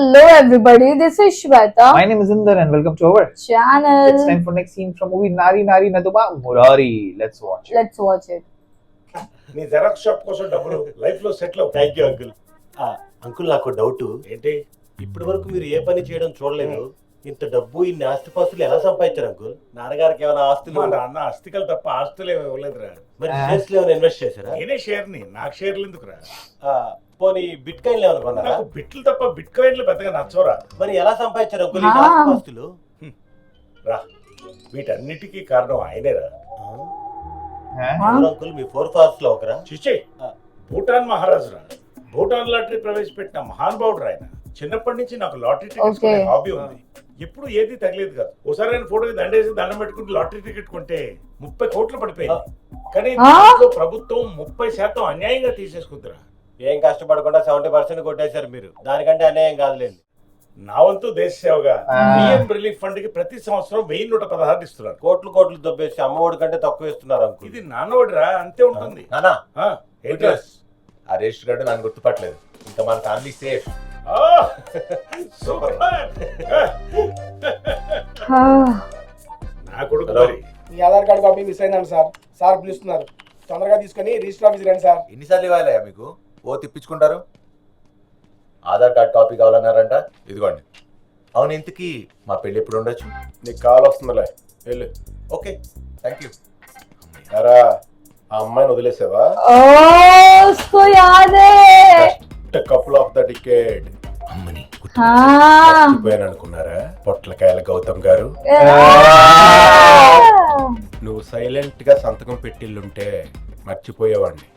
Hello everybody, this is Shweta My name is Inder and welcome to our channel. It's time for next scene from movie Nari Nari Naduma Murari. Let's watch it. Let's watch it. నీ xerox shop కోసం డబ్బులు life లో settle అవు. Thank you uncle uncle నాకు doubt ఏంటి ఇప్పటి వరకు మీరు ఏ పని చేయడం చూడలేదు. ఇంత డబ్బు ఇన్ని ఆస్తిపాస్తులు ఎలా సంపాదించారు అంకుల్? నాన్నగారికి ఏమైనా ఆస్తులు మా నాన్న ఆస్తికలు తప్ప ఆస్తులు ఏమి ఇవ్వలేదురా. మరి షేర్స్ ఏమైనా ఇన్వెస్ట్ చేశారా? నేనే షేర్ ని నాకు షేర్లు ఎందుకురా? పోనీ బిట్ కాయిన్లు ఏమైనా కొన్నారా? నాకు బిట్లు తప్ప బిట్ కాయిన్లు పెద్దగా నచ్చవరా. మరి ఎలా సంపాదించారు అంకుల్ ఈ ఆ. ఆస్తిపాస్తులు? రా వీటన్నిటికీ కారణం ఆయనేరా. ఎవరు అంకుల్ మీ ఫోర్ ఫాదర్స్ లో ఒకరా? చిచ్చే భూటాన్ మహారాజు రా. భూటాన్ లాటరీ ప్రవేశపెట్టిన మహానుభావుడు ఆయన. చిన్నప్పటి నుంచి నాకు లాటరీ టికెట్స్ కొనే హాబీ ఉంది. ఎప్పుడు ఏది తగలేదు కాదు. ఒకసారి ఆయన ఫోటోకి దండేసి దండం పెట్టుకుంటే లాటరీ టికెట్ కొంటే 30 కోట్లు పడిపోయింది. కానీ దాంట్లో ప్రభుత్వం 30% అన్యాయంగా తీసేసుకుందిరా. ఏం కష్టపడకుండా 70% కొట్టేశారు మీరు. దానికంటే అన్యాయం కాదులేండి. నా వంతు దేశ సేవగా పిఎం రిలీఫ్ ఫండ్ కి ప్రతి సంవత్సరం 1116 ఇస్తున్నారు. కోట్లు కోట్లు దొబ్బేసి అమ్మఒడి కంటే తక్కువ ఇస్తున్నారు అంకుల్. ఇది నాన్నోడిరా, అంతే ఉంటుంది. నానా ఆ, ఏంట్రా? ఆ రేషన్ కార్డు నన్ను గుర్తుపట్టలేదు. ఇంకా మన ఫ్యామిలీ సేఫ్. ఆ, సూపర్. నా కొడుకు హలో. మరి. మీ ఆధార్ కార్డు కాపీ మిస్ అయిందండి సార్. సార్ పిలుస్తున్నారు, తొందరగా తీసుకొని రిజిస్టర్ ఆఫీస్ రండి సార్. ఎన్నిసార్లు ఇవ్వాలయ్యా మీకు? ఓ తిప్పించుకుంటారు. ఆధార్ కార్డ్ కాపీ కావాలన్నారంట, ఇదిగోండి. అవును, ఇంతకీ మా పెళ్ళి ఎప్పుడు ఉండొచ్చు? నీకు కాల్ వస్తుందిలే, వెళ్ళు. Okay, thank you. ఎరా, ఆ అమ్మాయిని వదిలేసావా? Oh, उसको याद है. కపుల్ ఆఫ్ ద టికెట్ అమ్మని हाँ. పోయాను అనుకున్నారా పొట్లకాయల గౌతమ్ గారు? నువ్వు సైలెంట్ గా సంతకం పెట్టిల్లుంటే మర్చిపోయేవాడిని.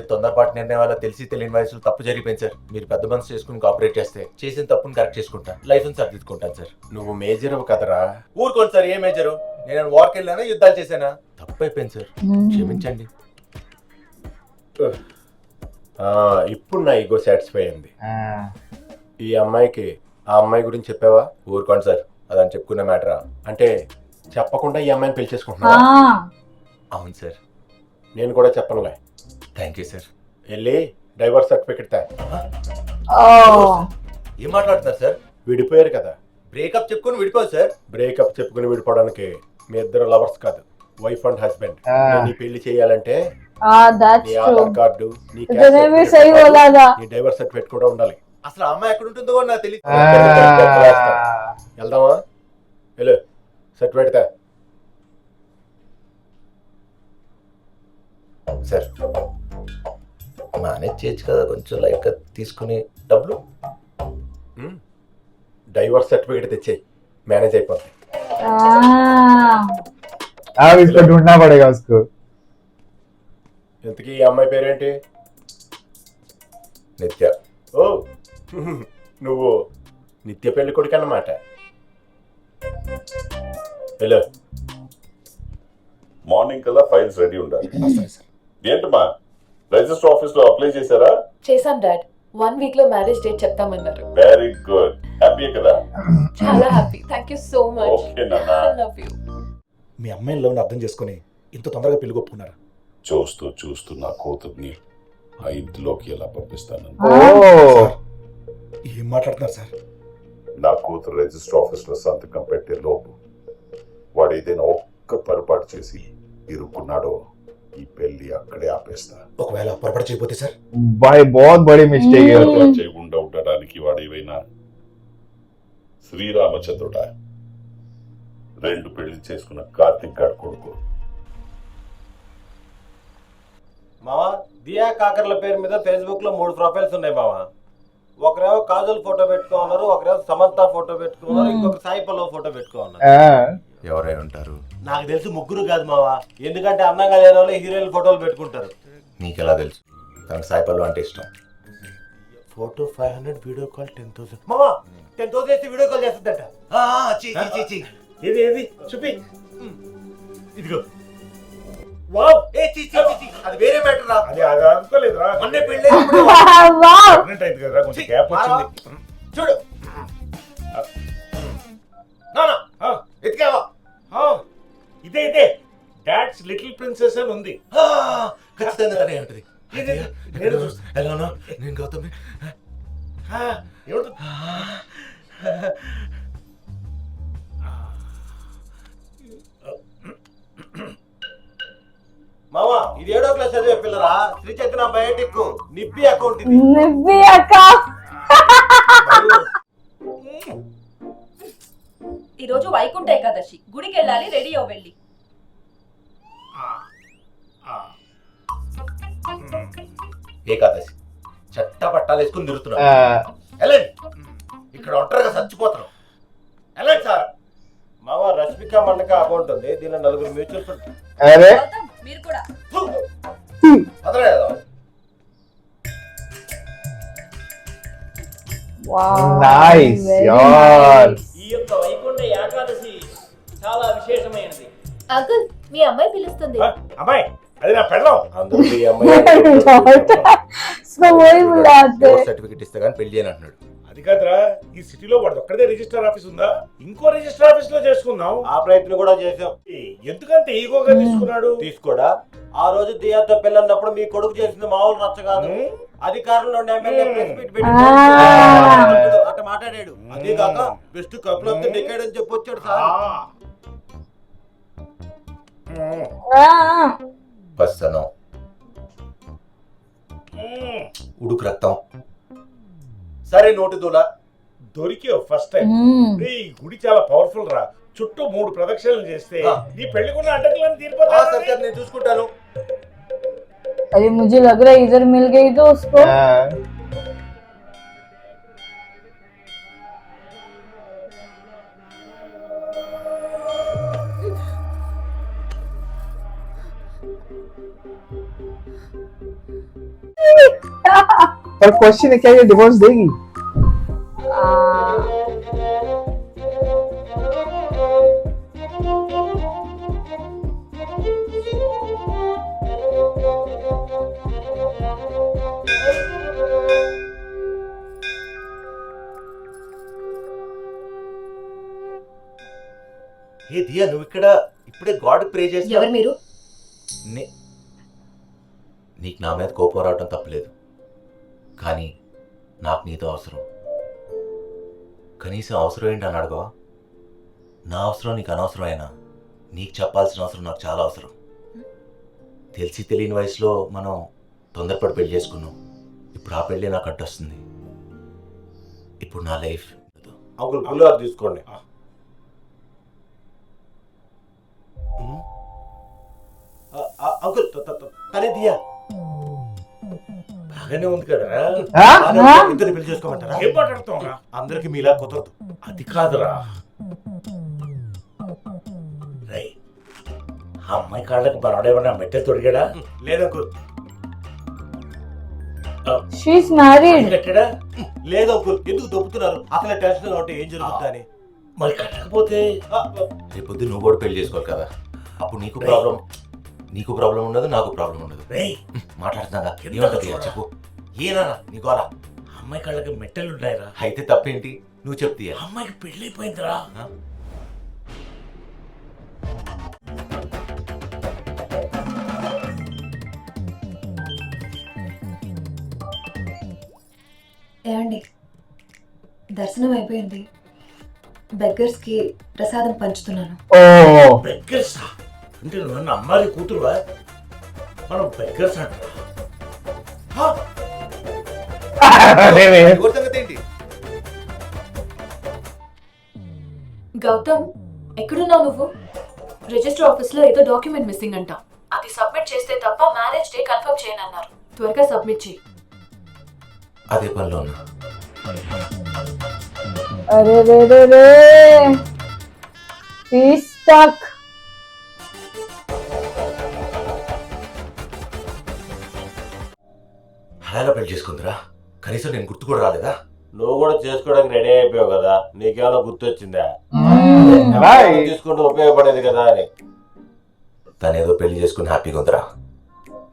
తొందరపాటు నిర్ణయం వల్ల తెలిసి తెలియని వయసులో తప్పు జరిగిపోయింది సార్. మీరు పెద్ద మనసు చేసుకుని కోఆపరేట్ చేస్తే చేసిన తప్పుని కరెక్ట్ చేసుకుంటాను, లైఫ్ సర్దిద్దుకుంటాను సార్. నువ్వు మేజర్ కదరా. ఊరుకోండి సార్, ఏ మేజరు? నేను వార్కి వెళ్ళానా, యుద్ధాలు చేశానా? తప్పు అయిపోయింది సార్, క్షమించండి. ఇప్పుడు నా ఈగో సాటిస్ఫై అయింది. ఈ అమ్మాయికి ఆ అమ్మాయి గురించి చెప్పావా? ఊరుకోండి సార్, అదని చెప్పుకున్న మ్యాటరా? అంటే చెప్పకుండా ఈ అమ్మాయిని పెళ్లి చేసుకుంటున్నా? हाँ. అవును సార్. నేను కూడా చెప్పనులే. Thank you sir. వెళ్ళి డైవర్స్ సర్టిఫికెట్ తా. Oh. ఏం మాట్లాడుతున్నారు సార్? విడిపోయారు కదా, బ్రేకప్ చెప్పుకొని విడిపోదు సార్. బ్రేకప్ చెప్పుకుని విడిపోవడానికి మీ ఇద్దరు లవర్స్ కాదు, వైఫ్ అండ్ హస్బెండ్. నీ పెళ్లి చేయాలంటే Ah, that's నీ true. ఆధార్ కార్డు, నీ इतने भी सही बोला था. నీ డైవర్స్ సర్టిఫికెట్ కూడా ఉండాలి. అసలు ఆ అమ్మాయి ఎక్కడ ఉంటుందో కూడా నాకు తెలియదు. వెళ్దామా? వెళ్ళు, సర్టిఫికెట్ తా. సార్ మేనేజ్ చేయొచ్చు కదా, కొంచెం లైట్గా తీసుకుని డబ్బులు. డైవర్స్ సర్టిఫికెట్ తెచ్చేయి, మేనేజ్ అయిపోతుంది. Ah. अब इसको ढूंढना पड़ेगा उसको. ఇంతకీ ఈ అమ్మాయి పేరేంటి? నిత్య. ఓ, నువ్వు నిత్య పెళ్లి కొడుకు అన్నమాట. వెళ్ళు. మార్నింగ్ కల్లా ఫైల్స్ రెడీ ఉండాలి. ఏంటమ్మా, రిజిస్టర్ ఆఫీస్ లో అప్లై చేశారా? చేశాం డాడ్. 1 వీక్ లో మ్యారేజ్ డేట్ చెప్తామన్నారు. వెరీ గుడ్, హ్యాపీ కదా? చాలా happy. Thank you so much. Okay నాన్న. I love you. మీ అమ్మాయిని లవ్ని అర్థం చేసుకుని ఇంత తొందరగా పెళ్లి ఒప్పుకున్నారు. చూస్తూ చూస్తూ నా కూతుర్ని ఆ ఇంటిలోకి ఎలా పంపిస్తాను? Oh. ఏం మాట్లాడుతున్నారు సార్? నా కూతురు రిజిస్టర్ ఆఫీస్ లో సంతకం పెట్టే లోపు వాడు ఏదైనా ఒక్క పొరపాటు చేసి ఇరుక్కున్నాడో ఈ పెళ్లి అక్కడే ఆపేస్తా. ఒకవేళ పొరపాటు చేయకపోతే సార్? भाई बहुत बड़ी मिस्टेक है. పొరపాటు చేయకుండా ఉండడానికి వాడు ఏవైనా శ్రీరామచంద్రుడా, 2 పెళ్లి చేసుకున్న కార్తిక్ గారి కొడుకు. మావా, దియా కాకర్ల పేరు మీద ఫేస్బుక్ లో 3 ప్రొఫైల్స్ ఉన్నాయి మావా. ఒకరేమో కాజల్ ఫోటో పెట్టుకున్నారు, ఒకరేమో సమంత ఫోటో పెట్టుకున్నారు, ఇంకొక సాయి పల్లవ్ ఫోటో పెట్టుకున్నారు. ఎవరై ఉంటారు? నాకు తెలిసి ముగ్గురు కాదు మావా, ఎందుకంటే అందంగా లేని వాళ్ళు హీరోయిన్ ఫోటోలు పెట్టుకుంటారు. నీకు ఎలా తెలుసు? తనకు సాయిపల్లు అంటే ఇష్టం. Photo 500, video call 10,000. మావా 10,000 వేసి వీడియో కాల్ చేస్తుందట. ఏది ఏది చూపి. ఇదిగో. వావ్, అది వేరే మ్యాటర్ రా. అది అది అనుకోలేదురా. మొన్నే పెళ్ళి Wow. ప్రెగ్నెంట్ అయింది కదరా, కొంచెం గ్యాప్ వచ్చింది. చూడు. నానా ఆ, ఎత్తికావా? ఆ, ఇదే ఇదే డాడ్స్ లిటిల్ ప్రిన్సెస్ అని ఉంది. ఖచ్చితంగా అదే ఉంటుంది. నేను చూస్తాను. ఎలా ఉన్నా? నేను గౌతమ్. ఏమిటి? మావా ఇది 7వ క్లాస్ చదివే పిల్లరా. శ్రీ చైతన్య బయోటిక్ నిబ్బి అకౌంట్ ఇది. నివ్వి అక్క. ఈరోజు వైకుంఠ ఏకాదశి, గుడికి వెళ్ళాలి, రెడీ అవ్వ వెళ్ళి. ఏకాదశి చెట్ట పట్టాలు వేసుకుని తిరుగుతున్నాం. వెళ్ళండి, ఇక్కడ ఒంటరిగా చచ్చిపోతున్నాం. వెళ్ళండి సార్. మావా రష్మిక మండక అకౌంట్ ఉంది, దీనిలో 4 మ్యూచువల్ ఫండ్. అరే గౌతమ్, మీరు కూడా. వదలలేదు. Wow, నైస్ very యార్. nice. ఈ యొక్క వైకుంఠ ఏకాదశి చాలా విశేషమైనది. అంకుల్ మీ అమ్మాయి పిలుస్తుంది. అమ్మాయి అది నా పెళ్ళం. అందరూ ఈ అమ్మాయి So वही बुलाते. సర్టిఫికెట్ ఇస్తే కానీ పెళ్లి చేయను అంటున్నాడు. అది కాదురా, ఈ సిటీలో వాడు ఒక్కడే రిజిస్టర్ ఆఫీస్ ఉందా? ఇంకో రిజిస్టర్ ఆఫీస్ లో చేసుకుందాం. ఆ ప్రయత్నం కూడా చేసాం. ఎందుకంత ఈగోగా తీసుకున్నాడు? తీసుకోడా ఆ రోజు దియాతో పెళ్ళన్నప్పుడు మీ కొడుకు చేసింది మామూలు రచ్చ కాదు. అధికారంలో ఉన్న ఎమ్మెల్యే ప్రెస్ మీట్ పెట్టి అట్ట మాట్లాడాడు. అదే కాక best couple of the decade అని చెప్పి వచ్చాడు సార్. Ah. పస్తనం, ఉడుకు రక్తం, సరే నోటి దూల. దొరికావు ఫస్ట్ టైం. ఈ గుడి చాలా పవర్ఫుల్ రా. చుట్టూ 3 ప్రదక్షిణలు చేస్తే నీ పెళ్లికున్న అడ్డంకులను సరే తీరిపోతా. నేను చూసుకుంటాను. अरे मुझे लग रहा है इधर मिल गई तो उसको. पर क्वेश्चन है क्या ये डिवोर्स देगी? ఏ దియా, నువ్వు ఇక్కడ ఇప్పుడే గాడ్ ప్రే చేసి ఎవరు మీరు? నీకు నా మీద కోపం రావడం తప్పలేదు, కానీ నాకు నీతో అవసరం. కనీసం అవసరం ఏంటి అని అడగవా? నా అవసరం నీకు అనవసరమైనా నీకు చెప్పాల్సిన అవసరం నాకు చాలా అవసరం. తెలిసి తెలియని వయసులో మనం తొందరపడి పెళ్లి చేసుకున్నాం. ఇప్పుడు ఆ పెళ్ళి నాకు అడ్డొస్తుంది. ఇప్పుడు నా లైఫ్. అంకుల్ పులిహోర తీసుకోండి. అంకుల్ తనే దియా బాగానే ఉంది కదరా. ఇద్దరు పెళ్లి చేసుకోమంటారా? ఏం మాట్లాడుతావు రా? అందరికి మీలా కుదరదు. అది కాదురా. రేయ్, ఆ అమ్మాయి కాళ్ళకి బరాడేమన్నా మెట్టెలు తొడిగాడా? లేదు అంకుల్. She is married. కట్టాడా? లేదు అంకుల్. ఎందుకు దొబ్బుతున్నారు? అసలు టెన్షన్ ఉంటే ఏం జరుగుతుందని. మరి కట్టకపోతే రేపొద్దు నువ్వు కూడా పెళ్లి చేసుకోవాలి కదా. అప్పుడు నీకు ప్రాబ్లం ఉండదు, నాకు ప్రాబ్లం ఉండదు. రేయ్, మాట్లాడుతున్నాగా ఏమంటది చెప్పు. ఏనా నీ గోలా? అమ్మాయి కాళ్ళకి మెట్టెలు ఉన్నాయిరా. అయితే తప్పేంటి? నువ్వు చెప్తీయా? అమ్మాయికి పెళ్ళైపోయిందిరా. ఏమండి, దర్శనం అయిపోయింది. బెగ్గర్స్ కి ప్రసాదం పంచుతున్నాను. బెగ్గర్సా? అంటే నువ్వు అమ్మాయి కూతురువా? మనం బెగ్గర్స్ అంటారా? ఎవరి సంగతి ఏంటి? గౌతమ్ ఎక్కడున్నావు నువ్వు? రిజిస్టర్ ఆఫీస్ లో ఏదో డాక్యుమెంట్ మిస్సింగ్ అంట. అది సబ్మిట్ చేస్తే తప్ప మ్యారేజ్ డే కన్ఫర్మ్ చేయనన్నారు. త్వరగా సబ్మిట్ చేయి. అదే పనిలో ఉన్నా. अरे रे रे रे. He's stuck. హలాగా పెళ్లి చేసుకుందిరా. కనీసం నేను గుర్తు కూడా రాలేదా? నువ్వు కూడా చేసుకోవడానికి రెడీ అయిపోయావు కదా, నీకేమైనా గుర్తొచ్చిందా? తీసుకుంటూ ఉపయోగపడేది కదా అని. తనేదో పెళ్లి చేసుకుని హ్యాపీగా ఉందిరా.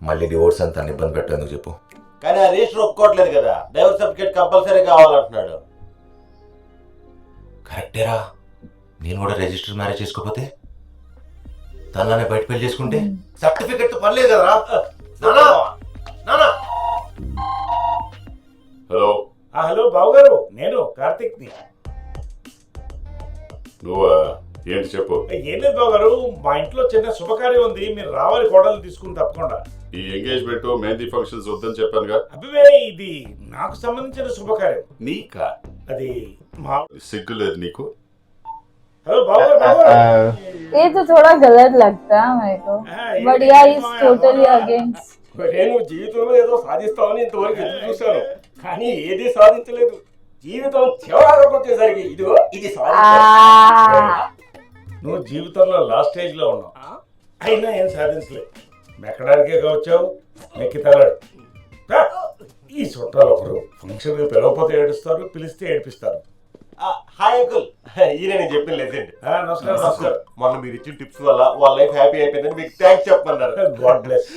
మళ్ళీ డివోర్స్ అని తను ఇబ్బంది పెట్టేందుకు చెప్పు. కానీ ఆ రిజిస్టర్ ఒప్పుకోవట్లేదు కదా. డైవర్స్ సర్టిఫికేట్ కంపల్సరీ కావాలంటున్నాడు. కరెక్టేరా. నేను కూడా రిజిస్టర్ మ్యారేజ్ చేసుకోకపోతే తననే బయట పెళ్లి చేసుకుంటే సర్టిఫికెట్ పర్లేదు కదరా. నానా నానా. హలో హలో బావగారు, నేను కార్తిక్ని. నువ్వా? ఏంటి చెప్పు. ఏం లేదు బావగారు, మా ఇంట్లో చిన్న శుభకార్యం ఉంది, మీరు రావాలి కోడలు తీసుకుని తప్పకుండా. ఈ ఎంగేజ్మెంట్ మెహందీ ఫంక్షన్స్ వద్దని చెప్పానుగా. అబ్బే, ఇది నాకు సంబంధించిన శుభకార్యం. నీకా? అది మా సిగ్గు లేదు నీకు? హలో బావగారు, బావగారు. ये तो थोड़ा गलत लगता है मेरे को, बट यार इज टोटली अगेंस्ट. నేను జీవితంలో ఏదో సాధిస్తామని ఇంతవరకు ఎదురు చూశాను, కానీ ఏది సాధించలేదు. జీవితం చివరికి వచ్చేసరికి ఇది సాధించాను. నువ్వు జీవితంలో లాస్ట్ స్టేజ్ లో ఉన్నావు, అయినా ఏం సాధించలేదు. మెక్కడానికే వచ్చావు, మెక్కితలాడు. ఈ చుట్టాలు ఒకరు ఫంక్షన్ కి పిలవకపోతే ఏడుస్తారు, పిలిస్తే ఏడిపిస్తారు. హాయ్ అంకుల్, ఈయన నేను చెప్పిన లెజెండ్. నమస్కారం నమస్కారం. మొన్న మీరు ఇచ్చిన టిప్స్ వల్ల వాళ్ళ లైఫ్ హ్యాపీ అయిపోయిందని మీకు థ్యాంక్స్ చెప్పమన్నారు. God bless.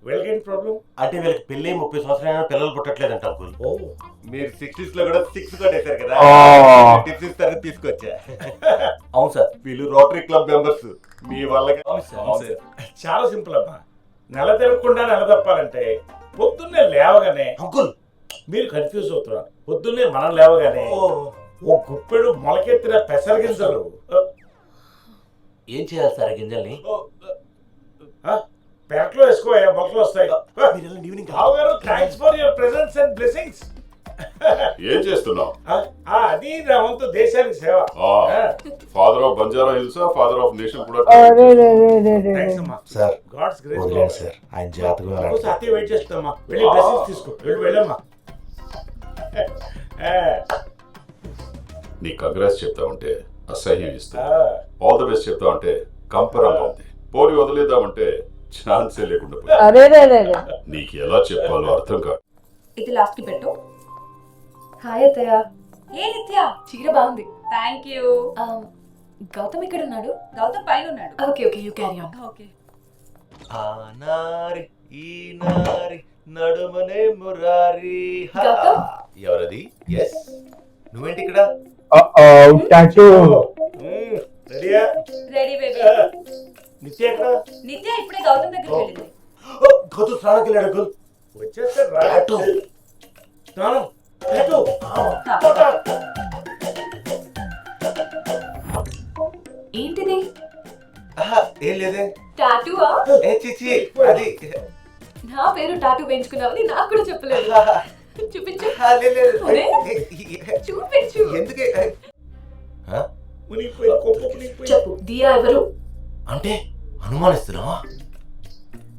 వీళ్ళకి ఏంటి ప్రాబ్లం? అంటే వీళ్ళకి పెళ్లి 30 సంవత్సరాలు పిల్లలు పుట్టట్లేదంట అంకుల్. మీరు 60s లో కూడా 6 కొట్టేశారు కదా, టిప్స్ ఇస్తారని తీసుకొచ్చా. అవును సార్, వీళ్ళు రోటరీ క్లబ్ మెంబర్స్. మీ వాళ్ళకి చాలా సింపుల్ అమ్మా. నెల తిరగకుండా నెల తప్పాలంటే పొద్దున్నే లేవగానే, అంకుల్ మీరు కన్ఫ్యూజ్ అవుతున్నారు, పొద్దున్నే మనం లేవగానే ఓ గుప్పెడు మొలకెత్తిన పెసర గింజలు ఏం చేయాలి సార్ ఆ గింజల్ని? పెరట్లో వేసుకోయా, మొక్కలు వస్తాయి. బావగారు, thanks for your presence and blessings. ఏం చేస్తున్నావు? అది నా వంతు దేశానికి సేవ. Father of Banjara Hills, father of nation కూడా. अरे रे रे रे रे థ్యాంక్స్ అమ్మా. Sir God's grace. వదిలేండి సార్, ఆయన జాతకం అలాంటిది. సత్య వెయిట్ చేస్తామా, వెళ్ళి బ్లెస్సింగ్స్ తీసుకో. వెళ్ళమ్మా. నీ కంగ్రాస్ చెప్తా ఉంటే అసహ్యం ఇస్తా. ఆల్ ది బెస్ట్ చెప్తా ఉంటే కంపరంగా ఉంది. పోనీ వదిలేద్దామంటే ఛాన్సే లేకుండా పోయింది. अरे रे रे रे. నీకు ఎలా చెప్పాలో అర్థం కాదు. ఇది లాస్ట్ కి పెట్టు. హాయ్ అత్తయ్య. ఏ నిత్య, చీర బాగుంది. Thank you. గౌతమ్ ఎక్కడ ఉన్నాడు? గౌతమ్ పైన ఉన్నాడు. Okay okay, you carry on. Okay. ఆ నారి ఈ నారి నడుమనే మురారి. గౌతమ్? ఎవరది? ఎస్, నువ్వేంటి ఇక్కడ? రెడీయా? Ready baby. నిత్య ఎక్కడ? నిత్య ఇప్పుడే గౌతమ్ దగ్గరికి వెళ్ళింది. గౌతమ్ స్నానానికి వెళ్ళాడు అంకుల్. వచ్చేస్తారు రా. స్నానం. ఏంటిది? ఏం లేదే. టాటూవా? ఏ చిచి, అది నా పేరు టాటూ వేయించుకున్నావని నాకు కూడా చెప్పలేదు. చూపించు. ఒరే, చూపించు. ఎందుకే? మునిగిపోయి, కొప్పు మునిగిపోయి. చెప్పు, దియా ఎవరు? అంటే అనుమానిస్తున్నావా?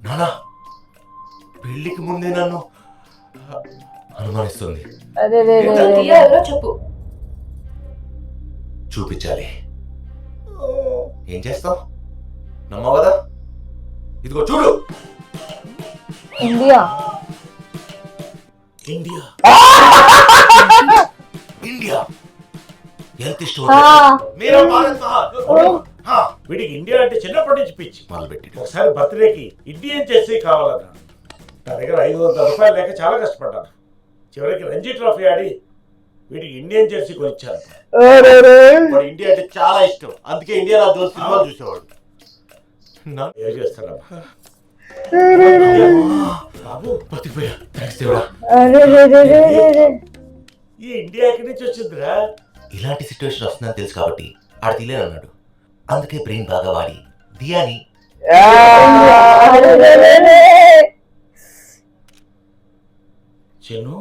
నానా పెళ్లికి ముందే నన్ను అనుమానిస్తుంది. अरे रे रे रे. దియా ఎవరో చెప్పు. చూపించాలి. ఏం చేస్తావు? నమ్మవు కదా? ఇదిగో చూడు. इंडिया. ఇండియా. ఇండియా ఎంత ఇష్టం? हाँ. మీరా భారత్ మహాన్. వీడికి ఇండియా అంటే చిన్నప్పటి నుంచి పిచ్చి. మొదలుపెట్టి ఒకసారి బర్త్డేకి ఇండియన్ చేసి కావాలన్నా నా దగ్గర 500 రూపాయలు లేక చాలా కష్టపడ్డాను. చివరికి రంజీ ట్రోఫీ ఆడి వీడికి ఇండియన్ జెర్సీ కొనిచ్చాను. अरे रे. వాడు ఇండియా అంటే చాలా ఇష్టం, అందుకే ఇండియా రాజు సినిమాలు చూసేవాడు. ఏం చేస్తాడమ్మా బాబు? బతికిపోయా. థ్యాంక్స్ దేవుడా. अरे रे रे रे रे रे. ఈ ఇండియా ఎక్కడి నుంచి వచ్చిందిరా? ఇలాంటి సిచ్యువేషన్ వస్తుందని తెలుసు కాబట్టి ఆడ తీలేనన్నాడు. అందుకే బ్రెయిన్ బాగా వాడి దియాని. अरे रे रे रे. చిన్ను,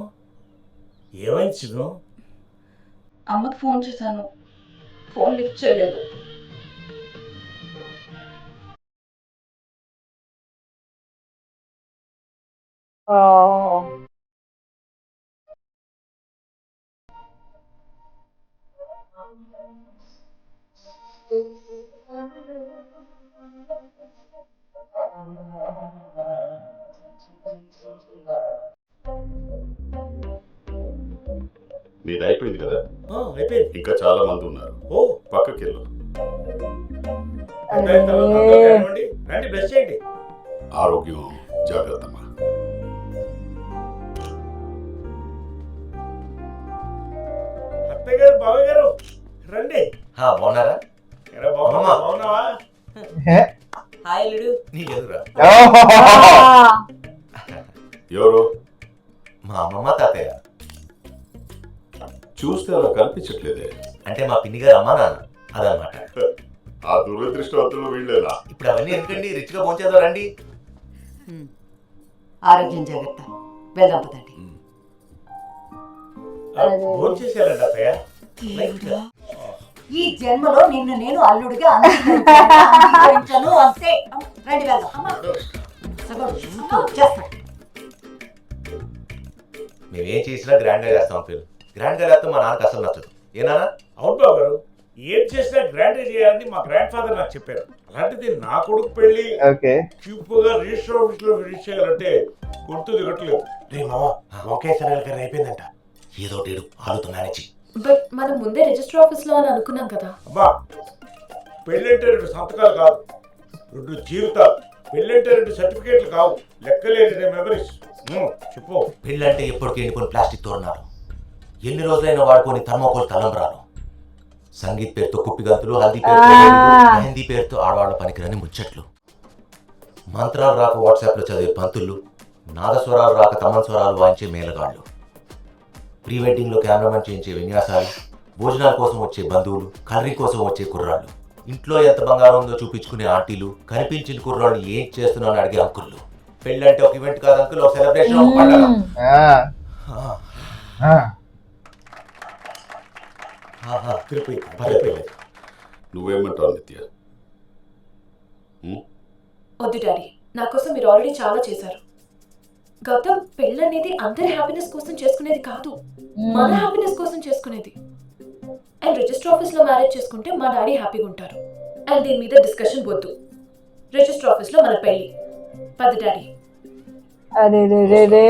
ఏమైంది చిన్ను? అమ్మకి ఫోన్ చేశాను, ఫోన్ లిఫ్ట్ చేయలేదు. నీది అయిపోయింది కదా? అయిపోయింది. ఇంకా చాలా మంది ఉన్నారు. ఓ, పక్కకి వెళ్ళు. అయిపోయిన తర్వాత అందరూ కలవండి. రండి, బ్లెస్ చేయండి. ఆరోగ్యం జాగ్రత్తమ్మా. అత్తయ్య గారు, బాబాయ్ గారు రండి. బాగున్నారా? ఎరా బాబు, అమ్మా. బాగున్నావా? హాయ్ అల్లుడు. నీకు ఎదురా? ఎవరు? మా అమ్మమ్మ తాతయ్య. చూస్తే అలా కనిపించట్లేదే. అంటే మా పిన్ని గారు అమ్మా నాన్న అదనమాట. ఆ దురదృష్టవంతులు వీళ్ళేనా? ఇప్పుడు అవన్నీ ఎందుకండి, రిచ్గా భోంచేద్దాం రండి. ఆరోగ్యం జాగ్రత్త, వెళ్దాం పదండి. భోంచేసారండి అత్తయ్య. ఈ జన్మలో నిన్ను నేను అల్లుడిగా అంగీకరించను అంతే. రండి వెళ్దాం. మేమేం చేసినా గ్రాండ్గా చేస్తాం అంకుల్. గ్రాండ్గా చేస్తాం మా నాన్నకి అసలు నచ్చదు. ఏనా? అవును బాబు గారు, ఏం చేసినా గ్రాండ్ చేయాలని మా గ్రాండ్ ఫాదర్ నాకు చెప్పారు. అలాంటిది నా కొడుకు పెళ్లి క్యూప్గా రిజిస్టర్ ఆఫీస్ లో రిజిస్టర్ చేయాలంటే గుర్తు దిగట్లేదు. వంకాయ సరైన కర్రీ అయిపోయిందంట. ఏదో డేడు ఆలుతో మేనేజ్. బట్ మనం ముందే రిజిస్టర్ ఆఫీస్ లో అని అనుకున్నాం కదా. అబ్బా, పెళ్ళంటే 2 సంతకాలు కాదు, 2 జీవితాలు. పెళ్ళంటే 2 సర్టిఫికేట్లు కావు, లెక్కలేని మెమరీస్. చెప్పు. పెళ్ళంటే ఎప్పటికీ ఎండిపోయిన ప్లాస్టిక్ తోరణాలు, ఎన్ని రోజులైనా వాడుకొని థర్మోకోల్ తలంబరాలు, సంగీత్ పేరుతో కుప్పిగంతులు, హల్దీ పేరుతో మెహందీ పేరుతో ఆడవాళ్ళ పనికిరని ముచ్చట్లు, మంత్రాలు రాక వాట్సాప్లో చదివే పంతులు, నాదస్వరాలు రాక తమన్ స్వరాలు వాయించే మేళగాళ్ళు, ప్రీ వెడ్డింగ్లో కెమెరామెన్ చేయించే విన్యాసాలు, భోజనాల కోసం వచ్చే బంధువులు, కర్రీ కోసం వచ్చే కుర్రాళ్ళు, ఇంట్లో ఎంత బంగారం ఉందో చూపించుకునే ఆంటీలు, కనిపించిన కుర్రాళ్ళు ఏం చేస్తున్నాను అడిగే అంకుళ్ళు. పెళ్ళంటే ఒక ఈవెంట్ కాదు అంకుల్, ఒక సెలబ్రేషన్, ఒక పండుగ. నువ్వేమంటావు నిత్య? వద్దు డాడీ, నా కోసం మీరు ఆల్రెడీ చాలా చేశారు. గౌతమ్, పెళ్ళి అనేది అందరి హ్యాపీనెస్ కోసం చేసుకునేది కాదు, మన హ్యాపీనెస్ కోసం చేసుకునేది. అండ్ రిజిస్టర్ ఆఫీస్ లో మ్యారేజ్ చేసుకుంటే మా డాడీ హ్యాపీగా ఉంటారు. అండ్ దీని మీద డిస్కషన్ వద్దు. రిజిస్టర్ ఆఫీస్ లో మన పెళ్లి. పద డాడీ. అరే రే రే రే.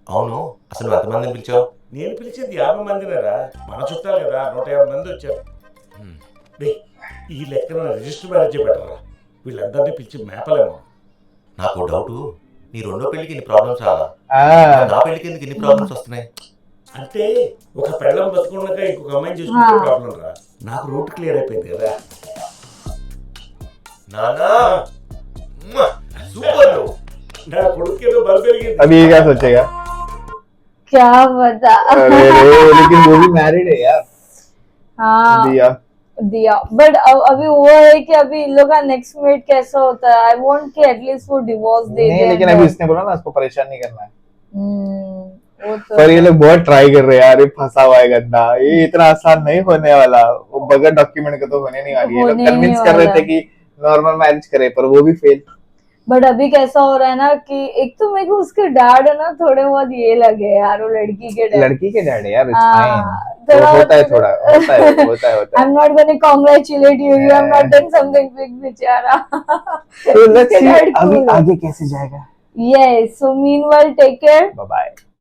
అవును, అసలు నువ్వు ఎంతమందిని పిలిచావు? నేను పిలిచింది 50 మందినేరా. మన చుట్టాలు కదా, 150 మంది వచ్చారు. ఈ లెక్కన రిజిస్టర్ మ్యారేజ్ పెట్టరా, వీళ్ళందరినీ పిలిచి మేపలేము. నాకు డౌట్, నీ రెండో పెళ్లికి ఇన్ని ప్రాబ్లమ్స్ రాలా, నా పెళ్లికి ఎందుకు ఇన్ని ప్రాబ్లమ్స్ వస్తున్నాయి? అంటే ఒక పెళ్ళం బతుకున్నాక ఇంకొక అమ్మాయిని చేసుకుంటే ప్రాబ్లం రా. నాకు రూట్ క్లియర్ అయిపోయింది కదా నానా. సూపర్. నా కొడుకు ఏదో బల్ పెరిగింది. अभी क्या सोचेगा? क्या बता. लेकिन वो भी मैरिड है यार. हाँ दिया. बट अभी वो है कि अभी इन लोग का नेक्स्ट मीट कैसा होता है. आई वांट कि एटलीस्ट वो डिवोर्स दे दे. नहीं, लेकिन अभी इसने बोला ना, उसको परेशान नहीं करना है. वो तो पर ये लोग बहुत ट्राई कर रहे हैं यार. ये फंसा हुआ है गंदा. ये इतना आसान नहीं होने वाला. वो बगैर डॉक्यूमेंट के तो होने नहीं वाली. ये लोग कन्विंस कर रहे थे कि नॉर्मल मैरिज करे, पर वो भी फेल. बट अभी कैसा हो रहा है ना कि एक तो मेरे को उसके डैड है ना थोड़े बहुत ये लगे यार, वो लड़की के डैड यार. It's fine. होता है थोड़ा, होता है. I'm not going to congratulate you. You have not done something big, बेचारा. So let's see अभी आगे कैसे जाएगा. Yes. So meanwhile, take care. Bye bye.